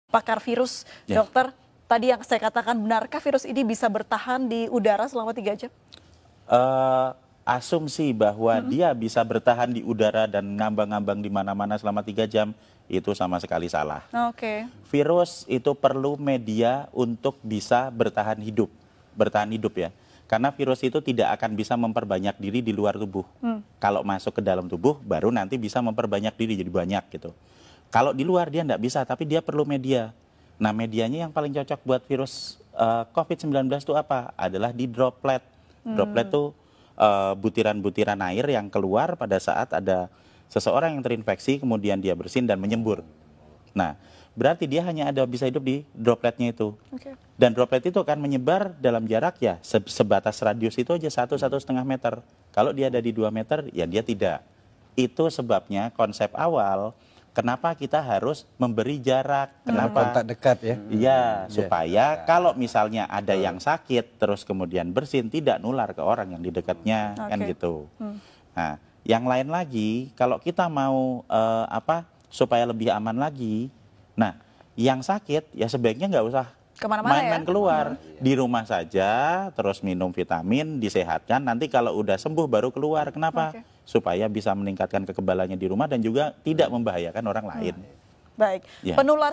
pakar virus, dokter. Tadi yang saya katakan, benarkah virus ini bisa bertahan di udara selama 3 jam? Asumsi bahwa dia bisa bertahan di udara dan ngambang-ngambang di mana-mana selama 3 jam, itu sama sekali salah. Oke. Virus itu perlu media untuk bisa bertahan hidup ya. Karena virus itu tidak akan bisa memperbanyak diri di luar tubuh. Kalau masuk ke dalam tubuh, baru nanti bisa memperbanyak diri jadi banyak gitu. Kalau di luar dia tidak bisa, tapi dia perlu media. Nah, medianya yang paling cocok buat virus COVID-19 itu apa? Adalah di droplet. Droplet itu butiran-butiran air yang keluar pada saat ada seseorang yang terinfeksi, kemudian dia bersin dan menyembur. Nah, berarti dia hanya bisa hidup di dropletnya itu. Dan droplet itu akan menyebar dalam jarak ya sebatas radius itu aja 1–1,5 meter. Kalau dia ada di 2 meter, ya dia tidak. Itu sebabnya konsep awal kenapa kita harus memberi jarak. Kenapa? Kontak dekat ya. Iya, supaya kalau misalnya ada yang sakit terus kemudian bersin, tidak nular ke orang yang di dekatnya, kan gitu. Nah, yang lain lagi, kalau kita mau supaya lebih aman lagi, nah yang sakit ya sebaiknya nggak usah main-main keluar, di rumah saja, terus minum vitamin, disehatkan, nanti kalau udah sembuh baru keluar. Kenapa? Supaya bisa meningkatkan kekebalannya di rumah dan juga tidak membahayakan orang lain. Baik,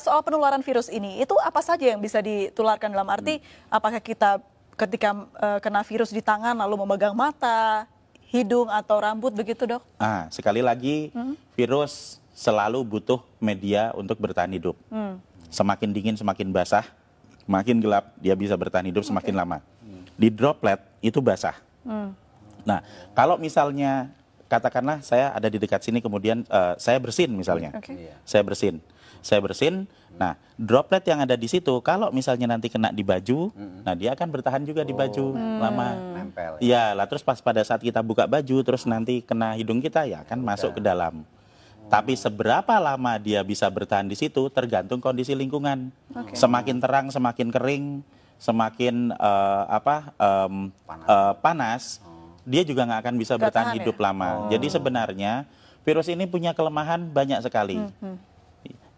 soal penularan virus ini, itu apa saja yang bisa ditularkan dalam arti, apakah kita ketika kena virus di tangan lalu memegang mata, hidung atau rambut begitu, Dok? Sekali lagi, virus selalu butuh media untuk bertahan hidup. Semakin dingin, semakin basah, makin gelap, dia bisa bertahan hidup semakin lama. Di droplet itu basah. Nah, kalau misalnya katakanlah saya ada di dekat sini, kemudian saya bersin misalnya, saya bersin. Nah, droplet yang ada di situ, kalau misalnya nanti kena di baju, nah dia akan bertahan juga di baju lama. Nempel. Iya, lah terus pas pada saat kita buka baju, terus nanti kena hidung kita, ya akan masuk ke dalam. Tapi seberapa lama dia bisa bertahan di situ tergantung kondisi lingkungan. Semakin terang, semakin kering, semakin panas, dia juga nggak akan bisa bertahan hidup lama. Jadi sebenarnya virus ini punya kelemahan banyak sekali.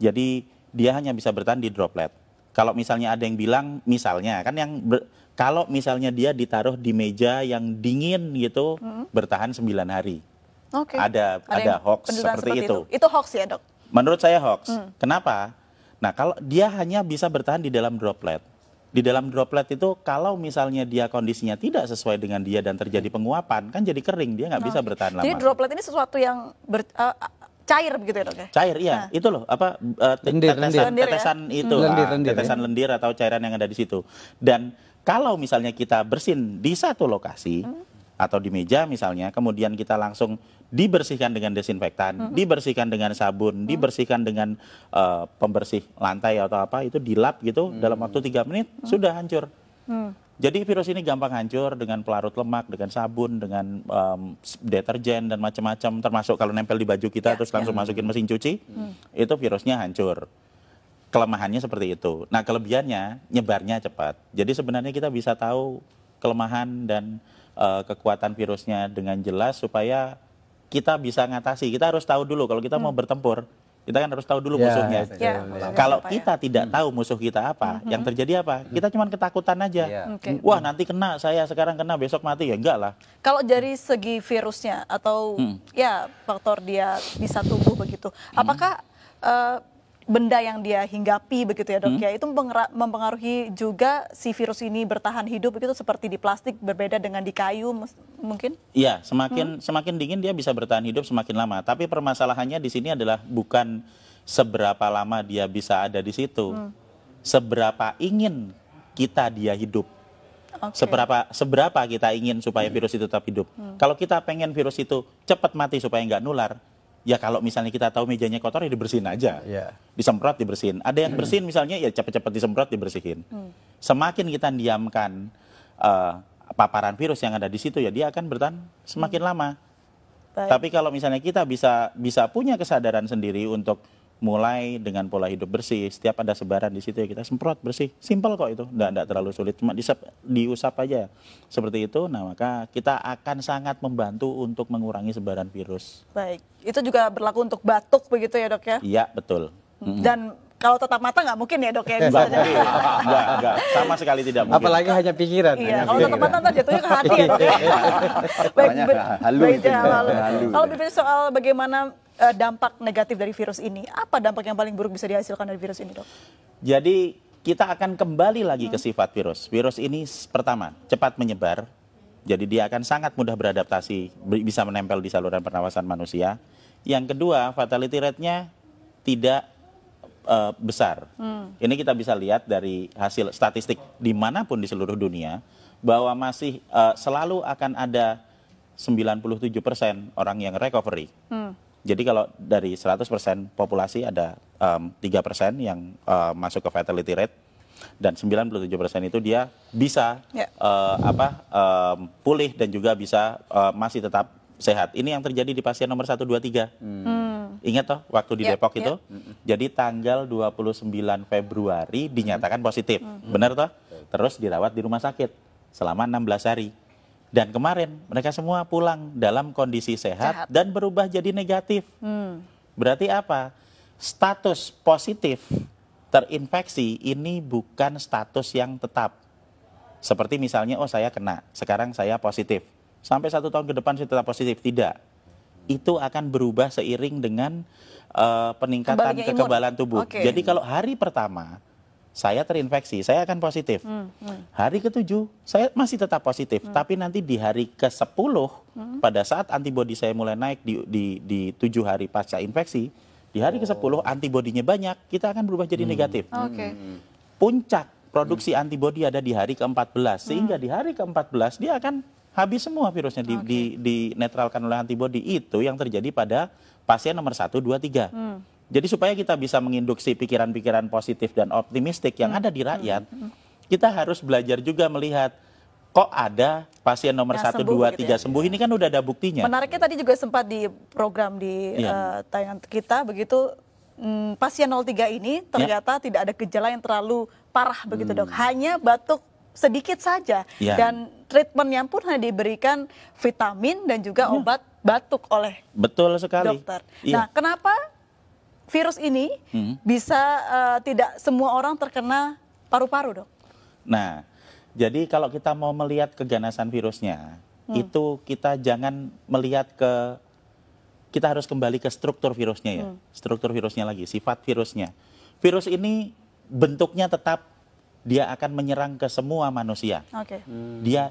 Jadi dia hanya bisa bertahan di droplet. Kalau misalnya ada yang bilang, misalnya kan kalau misalnya dia ditaruh di meja yang dingin gitu, bertahan 9 hari. Ada hoax seperti itu. Itu hoax ya, Dok? Menurut saya hoax. Kenapa? Nah, kalau dia hanya bisa bertahan di dalam droplet. Di dalam droplet itu kalau misalnya dia kondisinya tidak sesuai dengan dia dan terjadi penguapan, kan jadi kering, dia nggak bisa bertahan lama. Jadi droplet ini sesuatu yang cair begitu ya, Dok ya? Cair, iya. Itu loh, tetesan lendir atau cairan yang ada di situ. Dan kalau misalnya kita bersin di satu lokasi, atau di meja misalnya, kemudian kita langsung dibersihkan dengan desinfektan, dibersihkan dengan sabun, dibersihkan dengan pembersih lantai atau apa, itu dilap gitu, dalam waktu 3 menit sudah hancur. Jadi virus ini gampang hancur dengan pelarut lemak, dengan sabun, dengan deterjen dan macam-macam, termasuk kalau nempel di baju kita terus langsung masukin mesin cuci, itu virusnya hancur. Kelemahannya seperti itu. Nah, kelebihannya nyebarnya cepat. Jadi sebenarnya kita bisa tahu kelemahan dan kekuatan virusnya dengan jelas supaya kita bisa ngatasi. Kita harus tahu dulu kalau kita mau bertempur, kita kan harus tahu dulu musuhnya. Kalau kita tidak tahu musuh kita apa, yang terjadi apa? Kita cuma ketakutan aja. Wah, nanti kena, saya sekarang kena, besok mati, ya enggak lah. Kalau dari segi virusnya atau ya faktor dia bisa tumbuh begitu, apakah benda yang dia hinggapi begitu ya, Dok ya, itu mempengaruhi juga si virus ini bertahan hidup begitu, seperti di plastik berbeda dengan di kayu mungkin? Iya, semakin dingin dia bisa bertahan hidup semakin lama. Tapi permasalahannya di sini adalah bukan seberapa lama dia bisa ada di situ, seberapa ingin kita dia hidup. Seberapa kita ingin supaya virus itu tetap hidup. Kalau kita pengen virus itu cepat mati supaya nggak nular, ya kalau misalnya kita tahu mejanya kotor ya dibersihin aja, disemprot dibersihin. Ada yang bersin misalnya ya cepat-cepat disemprot dibersihin. Semakin kita diamkan paparan virus yang ada di situ ya dia akan bertahan semakin lama. Tapi kalau misalnya kita bisa punya kesadaran sendiri untuk mulai dengan pola hidup bersih, setiap ada sebaran di situ ya kita semprot bersih, simpel kok itu, enggak terlalu sulit, cuma diusap aja seperti itu. Nah, maka kita akan sangat membantu untuk mengurangi sebaran virus. Baik, itu juga berlaku untuk batuk begitu ya, Dok ya? Iya, betul. Dan kalau tetap mata nggak mungkin ya dok ya Enggak, misalnya. enggak, sama sekali tidak mungkin. Apalagi hanya pikiran. Iya, hanya kalau tetap pikiran. mata ntar jatuhnya ke hati ya dok. Baik, Makanya halu baik, itu, ya, lalu. halu. Kalau berbicara soal bagaimana dampak negatif dari virus ini, apa dampak yang paling buruk bisa dihasilkan dari virus ini dok? Jadi kita akan kembali lagi ke sifat virus. Virus ini pertama, cepat menyebar. Jadi dia akan sangat mudah beradaptasi, bisa menempel di saluran pernapasan manusia. Yang kedua, fatality rate-nya tidak besar. Ini kita bisa lihat dari hasil statistik dimanapun di seluruh dunia, bahwa masih selalu akan ada 97% orang yang recovery. Jadi kalau dari 100% populasi ada 3% yang masuk ke fatality rate, dan 97% itu dia bisa pulih dan juga bisa masih tetap sehat. Ini yang terjadi di pasien nomor 1, 2, 3. Ingat toh waktu di Depok itu? Jadi tanggal 29 Februari dinyatakan positif. Benar toh? Terus dirawat di rumah sakit selama 16 hari. Dan kemarin mereka semua pulang dalam kondisi sehat dan berubah jadi negatif. Berarti apa? Status positif terinfeksi ini bukan status yang tetap. Seperti misalnya, oh saya kena, sekarang saya positif. Sampai 1 tahun ke depan saya tetap positif. Tidak. Itu akan berubah seiring dengan peningkatan kekebalan tubuh. Jadi kalau hari pertama saya terinfeksi, saya akan positif. Hari ke-7 saya masih tetap positif, tapi nanti di hari ke-10 pada saat antibodi saya mulai naik di 7 hari pasca infeksi, di hari ke-10 antibodinya banyak, kita akan berubah jadi negatif. Puncak produksi antibodi ada di hari ke-14, sehingga di hari ke-14 dia akan habis semua virusnya, dinetralkan oleh antibodi. Itu yang terjadi pada pasien nomor 1, 2, 3. Jadi supaya kita bisa menginduksi pikiran-pikiran positif dan optimistik yang ada di rakyat, kita harus belajar juga melihat, kok ada pasien nomor 1, 2, 3 sembuh, ini kan udah ada buktinya. Menariknya tadi juga sempat di program di tayangan kita, begitu pasien 03 ini ternyata tidak ada gejala yang terlalu parah begitu dok, hanya batuk sedikit saja, dan treatmentnya pun hanya diberikan vitamin dan juga obat batuk oleh dokter. Nah, kenapa virus ini bisa tidak semua orang terkena paru-paru, dok? Nah, jadi kalau kita mau melihat keganasan virusnya, itu kita jangan melihat kita harus kembali ke struktur virusnya ya, struktur virusnya lagi, sifat virusnya. Virus ini bentuknya tetap, dia akan menyerang ke semua manusia.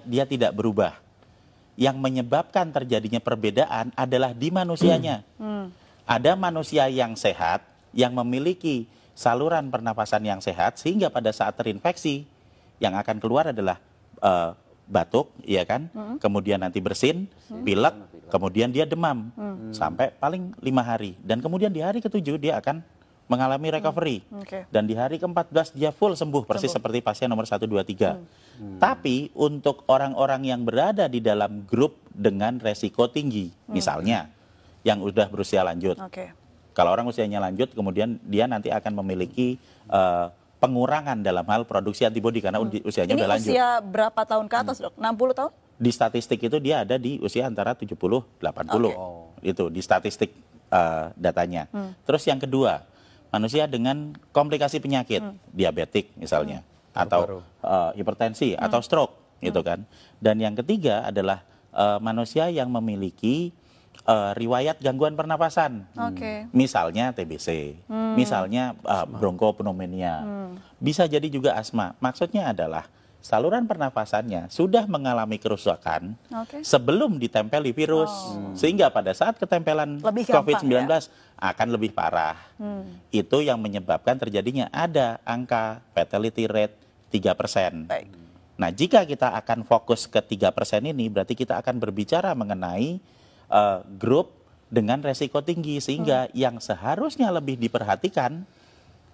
Dia tidak berubah. Yang menyebabkan terjadinya perbedaan adalah di manusianya. Ada manusia yang sehat, yang memiliki saluran pernapasan yang sehat, sehingga pada saat terinfeksi, yang akan keluar adalah batuk, ya kan? Kemudian nanti bersin, pilek, kemudian dia demam, sampai paling 5 hari. Dan kemudian di hari ke-7 dia akan mengalami recovery. Dan di hari ke-14 dia full sembuh, persis seperti pasien nomor 1, 2, 3. Tapi untuk orang-orang yang berada di dalam grup dengan resiko tinggi, misalnya yang udah berusia lanjut. Kalau orang usianya lanjut, kemudian dia nanti akan memiliki pengurangan dalam hal produksi antibodi karena usianya udah lanjut. Ini usia berapa tahun ke atas, dok? 60 tahun? Di statistik itu dia ada di usia antara 70-80. Itu di statistik datanya. Terus yang kedua, manusia dengan komplikasi penyakit, diabetik misalnya, atau hipertensi, atau stroke, gitu kan. Dan yang ketiga adalah manusia yang memiliki riwayat gangguan pernapasan, misalnya TBC, misalnya bronkopneumonia, bisa jadi juga asma. Maksudnya adalah saluran pernapasannya sudah mengalami kerusakan sebelum ditempeli virus, sehingga pada saat ketempelan COVID-19 akan lebih parah. Itu yang menyebabkan terjadinya ada angka fatality rate 3%. Nah, jika kita akan fokus ke 3% ini, berarti kita akan berbicara mengenai grup dengan resiko tinggi, sehingga yang seharusnya lebih diperhatikan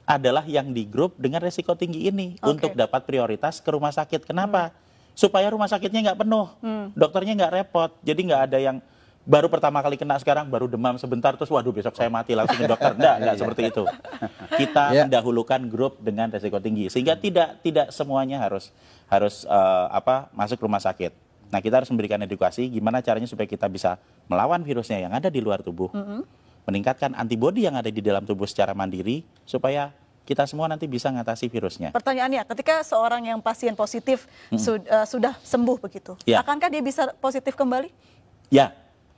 adalah yang di grup dengan resiko tinggi ini untuk dapat prioritas ke rumah sakit. Kenapa? Supaya rumah sakitnya nggak penuh, dokternya nggak repot. Jadi nggak ada yang baru pertama kali kena sekarang, baru demam sebentar, terus waduh besok saya mati langsung ke dokter. Nggak seperti itu. Kita mendahulukan grup dengan resiko tinggi, sehingga tidak semuanya harus masuk rumah sakit. Nah, kita harus memberikan edukasi gimana caranya supaya kita bisa melawan virusnya yang ada di luar tubuh, meningkatkan antibodi yang ada di dalam tubuh secara mandiri, supaya kita semua nanti bisa ngatasi virusnya. Pertanyaannya, ketika seorang yang pasien positif sudah sembuh begitu, Ya. akankah dia bisa positif kembali? Ya,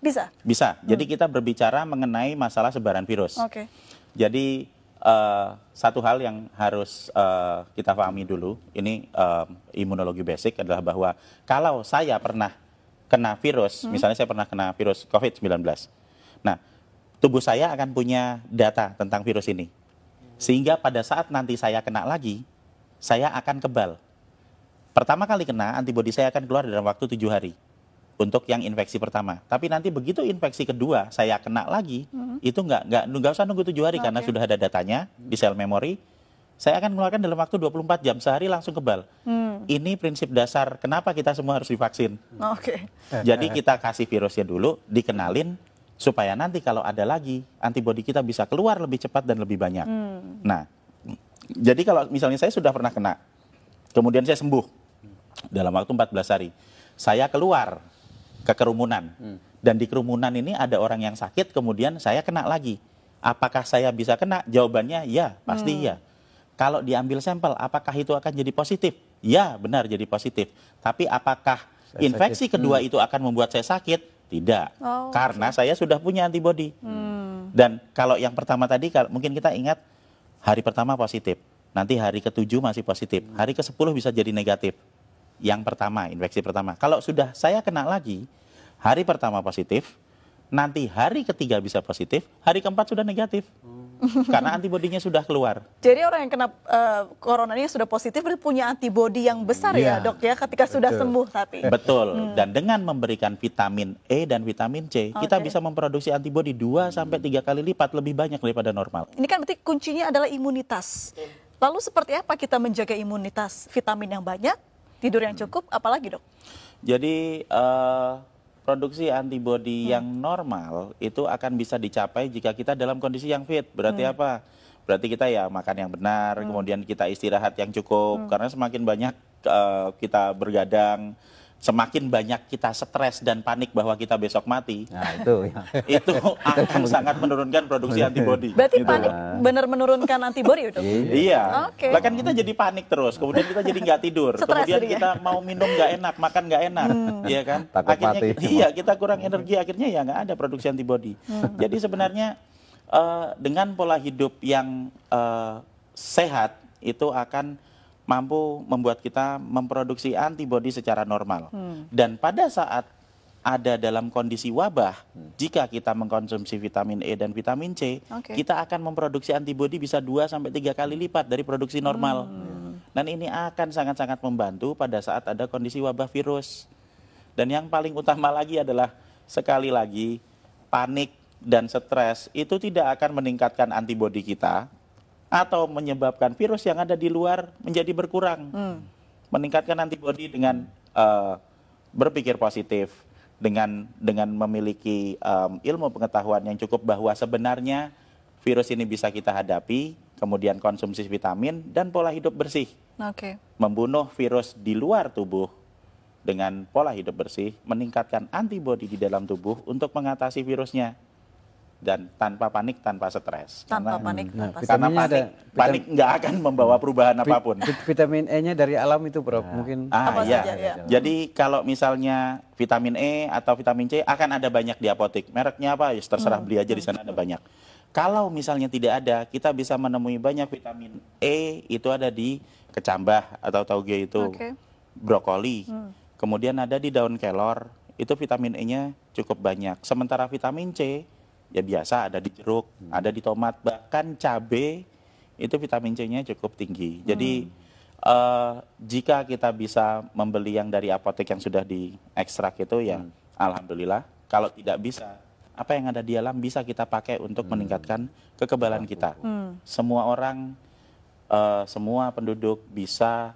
Bisa. bisa. Jadi kita berbicara mengenai masalah sebaran virus. Oke. Jadi satu hal yang harus kita pahami dulu, ini imunologi basic adalah bahwa kalau saya pernah kena virus, misalnya saya pernah kena virus COVID-19, nah tubuh saya akan punya data tentang virus ini. Sehingga pada saat nanti saya kena lagi, saya akan kebal. Pertama kali kena, antibodi saya akan keluar dalam waktu 7 hari. Untuk yang infeksi pertama. Tapi nanti begitu infeksi kedua, saya kena lagi, itu nggak usah nunggu 7 hari karena sudah ada datanya di sel memori. Saya akan mengeluarkan dalam waktu 24 jam, sehari langsung kebal. Ini prinsip dasar kenapa kita semua harus divaksin. Oke. Jadi kita kasih virusnya dulu, dikenalin, supaya nanti kalau ada lagi, antibodi kita bisa keluar lebih cepat dan lebih banyak. Nah, jadi kalau misalnya saya sudah pernah kena, kemudian saya sembuh dalam waktu 14 hari, saya keluar ke kerumunan. Dan di kerumunan ini ada orang yang sakit, kemudian saya kena lagi. Apakah saya bisa kena? Jawabannya ya, pasti ya. Kalau diambil sampel, apakah itu akan jadi positif? Ya, benar jadi positif. Tapi apakah infeksi kedua itu akan membuat saya sakit? Tidak. Karena saya sudah punya antibodi. Dan kalau yang pertama tadi, mungkin kita ingat, hari pertama positif. Nanti hari ke-7 masih positif. Hari ke-10 bisa jadi negatif. Yang pertama, infeksi pertama. Kalau sudah saya kena lagi, hari pertama positif, nanti hari ketiga bisa positif, hari keempat sudah negatif. Karena antibodinya sudah keluar. Jadi orang yang kena coronanya sudah positif berarti punya antibodi yang besar ya dok ya ketika sudah sembuh tapi. Betul. Dan dengan memberikan vitamin E dan vitamin C, kita bisa memproduksi antibodi 2-3 kali lipat lebih banyak daripada normal. Ini kan berarti kuncinya adalah imunitas. Lalu seperti apa kita menjaga imunitas? Vitamin yang banyak, tidur yang cukup, apalagi dok? Jadi produksi antibodi yang normal itu akan bisa dicapai jika kita dalam kondisi yang fit. Berarti apa? Berarti kita ya makan yang benar, kemudian kita istirahat yang cukup. Karena semakin banyak kita bergadang, semakin banyak kita stres dan panik bahwa kita besok mati. Nah, itu ya. Itu akan sangat menurunkan produksi antibodi. Berarti gitu. panik benar menurunkan antibodi dok? Iya. Oke. Bahkan kita jadi panik terus, kemudian kita jadi nggak tidur, Stres kemudian jadinya. kita mau minum nggak enak, makan nggak enak, iya kan? Takut Akhirnya mati. iya kita kurang energi, akhirnya ya nggak ada produksi antibodi. Jadi sebenarnya dengan pola hidup yang sehat itu akan mampu membuat kita memproduksi antibodi secara normal. Dan pada saat ada dalam kondisi wabah, jika kita mengkonsumsi vitamin E dan vitamin C, kita akan memproduksi antibodi bisa 2-3 kali lipat dari produksi normal. Dan ini akan sangat-sangat membantu pada saat ada kondisi wabah virus. Dan yang paling utama lagi adalah, sekali lagi, panik dan stres itu tidak akan meningkatkan antibodi kita, atau menyebabkan virus yang ada di luar menjadi berkurang. Meningkatkan antibodi dengan berpikir positif, dengan memiliki ilmu pengetahuan yang cukup bahwa sebenarnya virus ini bisa kita hadapi, kemudian konsumsi vitamin dan pola hidup bersih. Membunuh virus di luar tubuh dengan pola hidup bersih, meningkatkan antibodi di dalam tubuh untuk mengatasi virusnya. Dan tanpa panik, tanpa stres. Tanpa panik, tanpa stres. Karena panik nggak akan membawa perubahan apapun. Vitamin E-nya dari alam itu, Prof. Mungkin. Apa Iya. saja, ya. Jadi kalau misalnya vitamin E atau vitamin C akan ada banyak di apotek. Mereknya apa? Ya terserah beli aja, di sana ada banyak. Kalau misalnya tidak ada, kita bisa menemui banyak vitamin E itu ada di kecambah atau tauge itu, brokoli. Kemudian ada di daun kelor, itu vitamin E-nya cukup banyak. Sementara vitamin C ya biasa ada di jeruk, ada di tomat, bahkan cabai itu vitamin C-nya cukup tinggi. Jadi jika kita bisa membeli yang dari apotek yang sudah diekstrak itu ya alhamdulillah. Kalau tidak bisa, apa yang ada di alam bisa kita pakai untuk meningkatkan kekebalan kita. Semua orang, semua penduduk bisa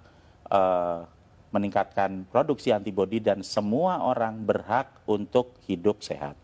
meningkatkan produksi antibodi dan semua orang berhak untuk hidup sehat.